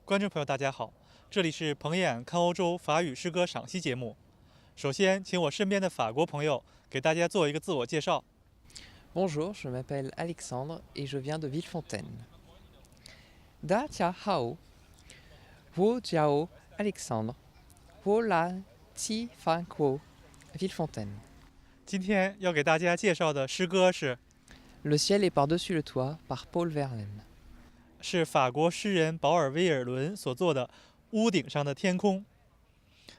观众朋友，大家好，这里是彭燕看欧洲法语诗歌赏析节目。首先，请我身边的法国朋友给大家做一个自我介绍。Bonjour, je m'appelle Alexandre et je viens de Villefontaine. Da tia hao, wo jiao Alexandre, wo la ti fan quo Villefontaine. 今天要给大家介绍的诗歌是 Le ciel est par-dessus le toit par Paul Verlaine. 法国诗人保尔威尔伦所作的《屋顶上的天空》。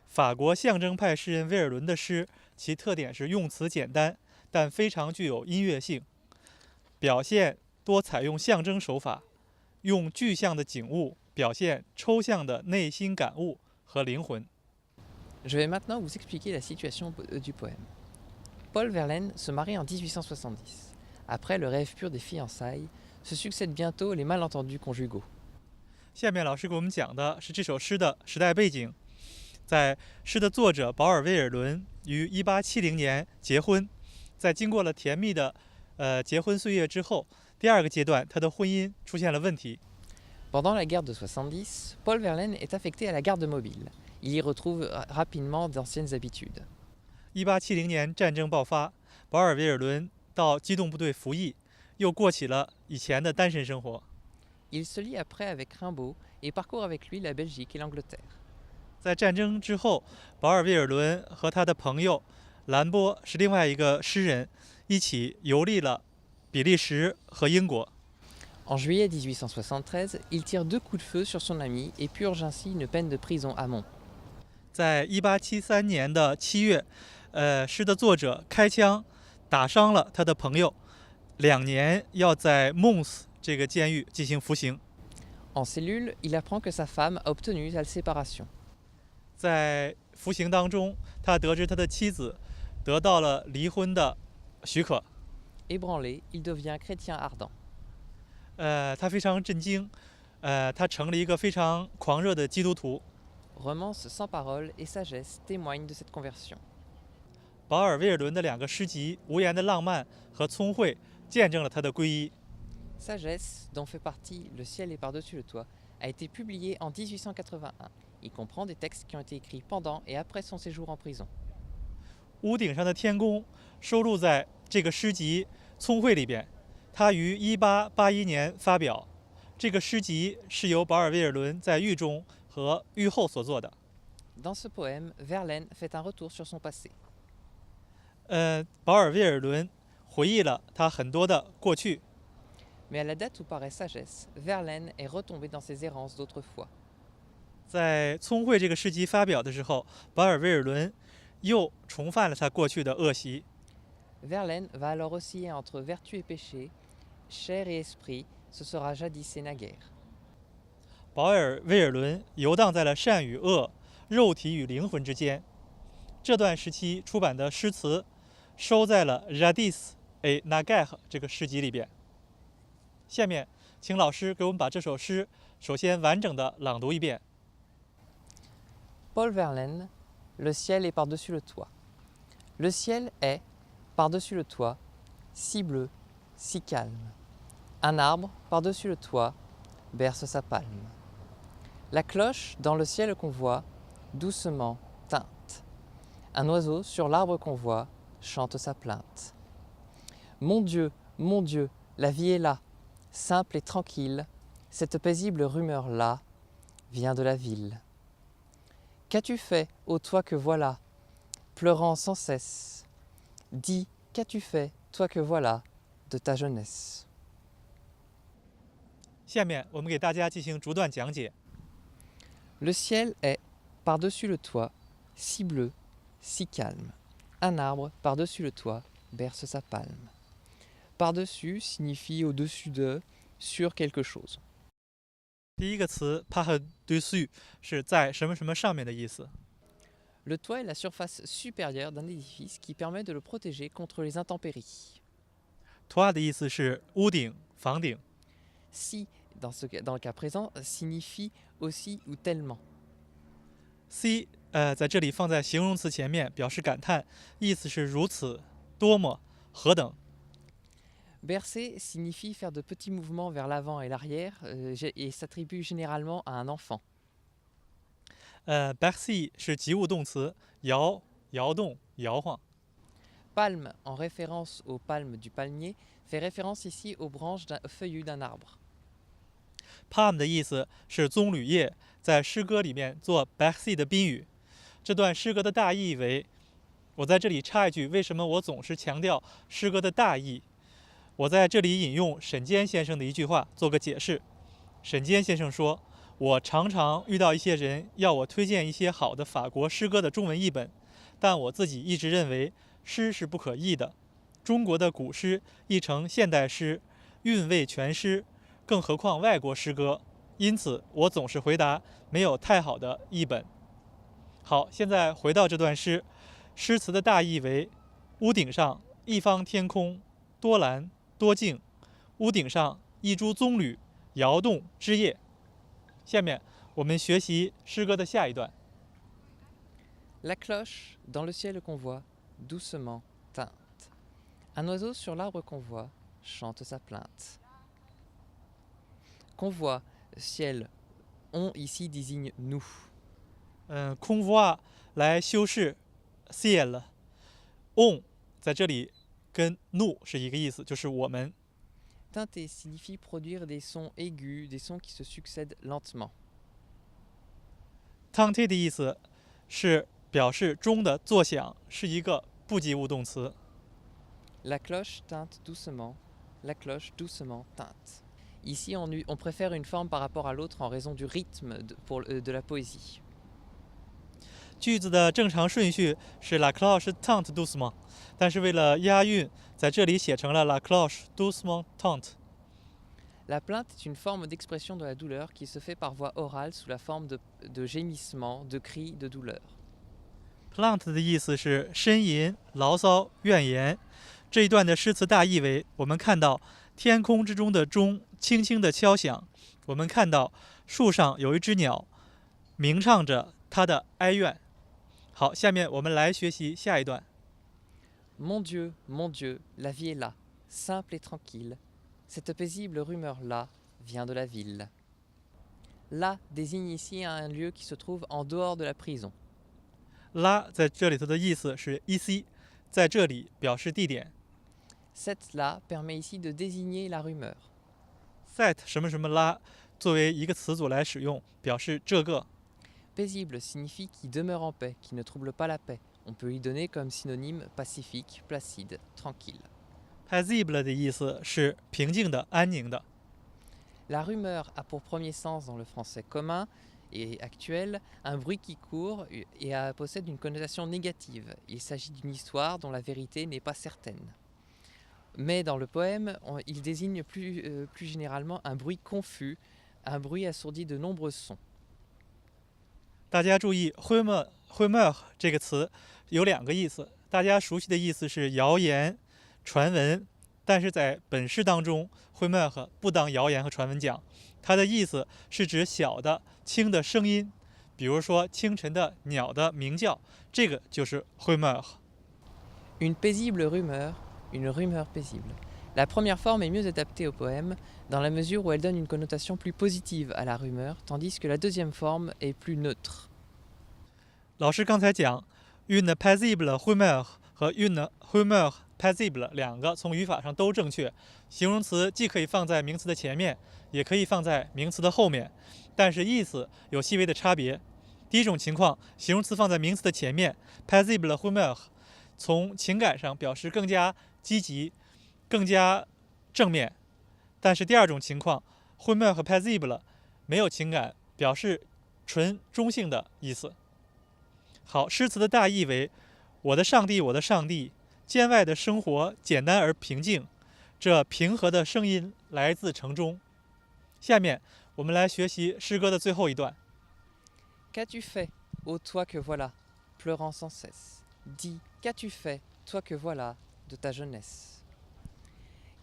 法国象征派诗人威尔伦的诗，其特点是用词简单，但非常具有音乐性，表现多采用象征手法，用具象的景物表现抽象的内心感悟和灵魂。Je vais maintenant vous expliquer la situation du poème. Paul Verlaine se marie en 1870. Après le rêve pur des fiançailles, se succèdent bientôt les malentendus conjugaux. 下面老师给我们讲的是这首诗的时代背景。在诗的作者保尔威尔伦于1870年结婚，在经过了甜蜜的结婚岁月之后，第二个阶段他的婚姻出现了问题。Pendant la guerre de 70, Paul Verlaine est affecté à la garde mobile. Il y retrouve rapidement d'anciennes habitudes. 1870年战争爆发，保尔威尔伦到机动部队服役，又过起了以前的单身生活。Il se lie après avec Rimbaud et parcourt avec lui la Belgique et l'Angleterre. 在战争之后，保尔威尔伦和他的朋友兰波是另外一个诗人，一起游历了比利时和英国。En juillet 1873, il tire 2 coups de feu sur son ami et purge ainsi une peine de prison à Mons. 在1873年的7月，诗的作者开枪打伤了他的朋友，2年要在孟斯这个监狱进行服刑。En cellule, il apprend que sa femme a obtenu sa séparation. 在服刑当中，他得知他的妻子得到了离婚的许可。Ébranlé, il devient chrétien ardent. 他非常震惊，他成了一个非常狂热的基督徒。Romance sans parole et sagesse témoignent de cette conversion. 保尔威尔伦的2个诗集《无言的浪漫》和《聪慧》见证了他的皈依。Sagesse, dont fait partie Le ciel est par-dessus le toit, a été publié en 1881. Il comprend des textes qui ont été écrits pendant et après son séjour en prison. 屋顶上的天空收录在这个诗集《聪慧》里边，它于1881年发表。这个诗集是由保尔威尔伦在狱中和狱后所做的。Dans ce poème, Verlaine fait un retour sur son passé. 保尔威尔伦回忆了他很多的过去。Mais à la date où paraît Sagesse, Verlaine est retombé dans ses errances d'autrefois. 在《聪慧》这个诗集发表的时候，保尔威尔伦又重犯了他过去的恶习。Verlaine va alors osciller entre vertu et péché, chair et esprit, ce sera jadis et naguère. 保尔威尔伦游荡在了善与恶、肉体与灵魂之间。这段时期出版的诗词收在了《Jadis et Naguère》这个诗集里边。下面，请老师给我们把这首诗首先完整的朗读一遍。Paul Verlaine, Le ciel est par-dessus le toit. Le ciel est, par-dessus le toit, si bleu, si calme. Un arbre, par-dessus le toit, berce sa palme. La cloche, dans le ciel qu'on voit, doucement teinte. Un oiseau, sur l'arbre qu'on voit, chante sa plainte. Mon Dieu, la vie est là, simple et tranquille. Cette paisible rumeur-là vient de la ville. Qu'as-tu fait, ô toi que voilà, pleurant sans cesse? Dis, qu'as-tu fait, toi que voilà, de ta jeunesse? 下面我们给大家进行逐段讲解。Le ciel est, par-dessus le toit, si bleu, si calme. Un arbre, par-dessus le toit, berce sa palme. Par-dessus signifie au-dessus de, sur quelque chose. 第一个词 par-dessus 是在什么什么上面的意思。Le toit est la surface supérieure d'un édifice qui permet de le protéger contre les intempéries. toit 的意思是屋顶、房顶。Si, dans le cas présent, signifie aussi ou tellement. si 在这里放在形容词前面，表示感叹，意思是如此、多么、何等。Bercer signifie faire de petits mouvements vers l'avant et l'arrière et s'attribue généralement à un enfant. bercy 是及物动词，摇、摇动、摇晃。Palme, en référence aux palmes du palmier, fait référence ici aux branches feuillues d'un arbre. palm 的意思是棕榈叶，在诗歌里面做 bercy 的宾语。这段诗歌的大意为：我在这里插一句，为什么我总是强调诗歌的大意？我在这里引用沈坚先生的一句话做个解释。沈坚先生说：“我常常遇到一些人要我推荐一些好的法国诗歌的中文译本，但我自己一直认为诗是不可译的。中国的古诗译成现代诗，韵味全失，更何况外国诗歌。因此，我总是回答没有太好的译本。”好，现在回到这段诗，诗词的大意为：屋顶上一方天空，多蓝多静，屋顶上一株棕榈摇动枝叶。下面我们学习诗歌的下一段。La cloche, dans le ciel qu'on voit, doucement teinte. Un oiseau sur l'arbre qu'on voit, chante sa plainte. Qu'on voit, ciel, on ici désigne nous. convoi 来修饰 ciel on 在这里跟 nous 是一个意思，就是我们。Teinter signifie produire des sons aigus, des sons qui se succèdent lentement. teinter 的意思是表示钟的作响，是一个不及物动词。La cloche teinte doucement, la cloche doucement teinte. Ici, on préfère une forme par rapport à l'autre en raison du rythme de la poésie. 句子的正常顺序是 la cloche teinte doucement， 但是为了押韵，在这里写成了 la cloche doucement teinte。 La plainte est une forme d'expression de la douleur qui se fait par voie orale sous la forme de gémissements, de cris de douleur. plainte 的意思是呻吟、牢骚、怨言。这一段的诗词大意为：我们看到天空之中的钟轻轻地敲响，我们看到树上有一只鸟鸣唱着它的哀怨。好，下面我们来学习下一段。Mon Dieu, la vie est là, simple et tranquille. Cette paisible rumeur-là vient de la ville. Là désigne ici un lieu qui se trouve en dehors de la prison. 拉在这里头的意思是 ici， 在这里表示地点。Cette là permet ici de désigner la rumeur. set 什么什么拉作为一个词组来使用，表示这个。Paisible signifie qui demeure en paix, qui ne trouble pas la paix. On peut y donner comme synonyme pacifique, placide, tranquille. paisible 的意思是平静的、安宁的。La rumeur a pour premier sens dans le français commun et actuel un bruit qui court et possède une connotation négative. Il s'agit d'une histoire dont la vérité n'est pas certaine. Mais dans le poème, il désigne plus généralement un bruit confus, un bruit assourdi de nombreux sons. 大家注意 rumeur 这个词有两个意思，大家熟悉的意思是谣言、传闻，但是在本诗当中 rumeur 不当谣言和传闻讲，它的意思是指小的、轻的声音，比如说清晨的鸟的鸣叫，这个就是 rumeur。 Une paisible rumeur, une rumeur paisible. La première forme est mieux adaptée au poème dans la mesure où elle donne une connotation plus positive à la rumeur, tandis que la deuxième forme est plus neutre. 老师刚才讲 une paisible rumeur 和 une rumeur paisible 两个从语法上都正确，形容词既可以放在名词的前面，也可以放在名词的后面，但是意思有细微的差别。第一种情况，形容词放在名词的前面 paisible rumeur， 从情感上表示更加积极、更加正面，但是第二种情况 rumeur 和 paisible 没有情感，表示纯中性的意思。好，诗词的大意为：我的上帝，我的上帝，监外的生活简单而平静，这平和的声音来自城中。下面我们来学习诗歌的最后一段。Qu'as-tu fait, ô toi que voilà, pleurant sans cesse? Dis, qu'as-tu fait, toi que voilà, de ta jeunesse?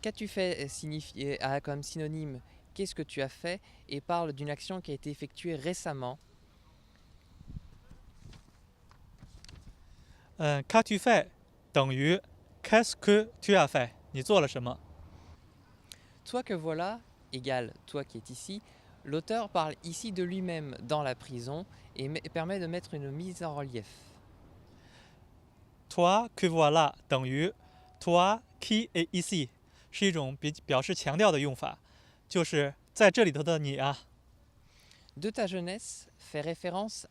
Qu'as-tu fait a comme synonyme qu'est-ce que tu as fait et parle d'une action qui a été effectuée récemment. qu'as-tu fait 等于 qu'est-ce que tu as fait， 你做了什么？ toi que voilà égale toi qui est ici. L'auteur parle ici de lui-même dans la prison et permet de mettre une mise en relief. toi que voilà等于 toi qui est ici，是一种表示强调的用法，就是在这里头的你啊。De ta jeunesse fait référence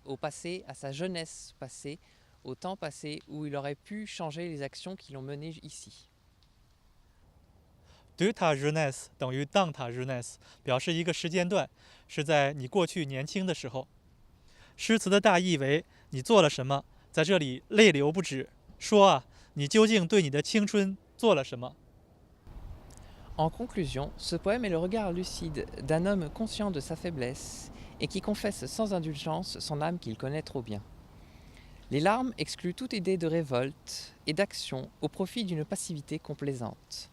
au passé, à sa jeunesse passée, au temps passé où il aurait pu changer les actions qui l'ont mené ici. de ta jeunesse 等于 dans ta jeunesse，表示一个时间段，是在你过去年轻的时候。诗词的大意为：你做了什么，在这里泪流不止。说啊，你究竟对你的青春做了什么？ En conclusion, ce poème est le regard lucide d'un homme conscient de sa faiblesse et qui confesse sans indulgence son âme qu'il connaît trop bien. Les larmes excluent toute idée de révolte et d'action au profit d'une passivité complaisante.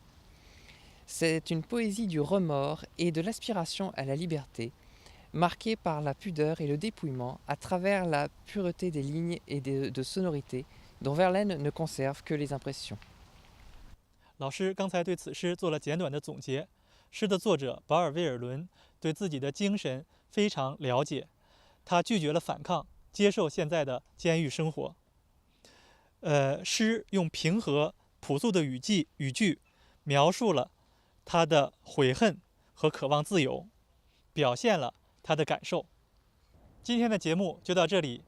C'est une poésie du remords et de l'aspiration à la liberté, marquée par la pudeur et le dépouillement à travers la pureté des lignes et de sonorités dont Verlaine ne conserve que les impressions. 老师刚才对此诗做了简短的总结。诗的作者保尔·威尔伦对自己的精神非常了解，他拒绝了反抗，接受现在的监狱生活。诗用平和朴素的语句描述了他的悔恨和渴望自由，表现了他的感受。今天的节目就到这里，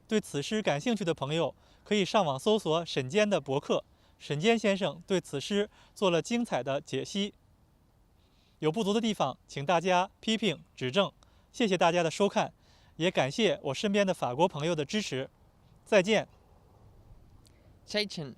对此诗感兴趣的朋友可以上网搜索沈坚的博客，沈坚先生对此诗做了精彩的解析。有不足的地方，请大家批评指正。谢谢大家的收看，也感谢我身边的法国朋友的支持。再见。Tschechien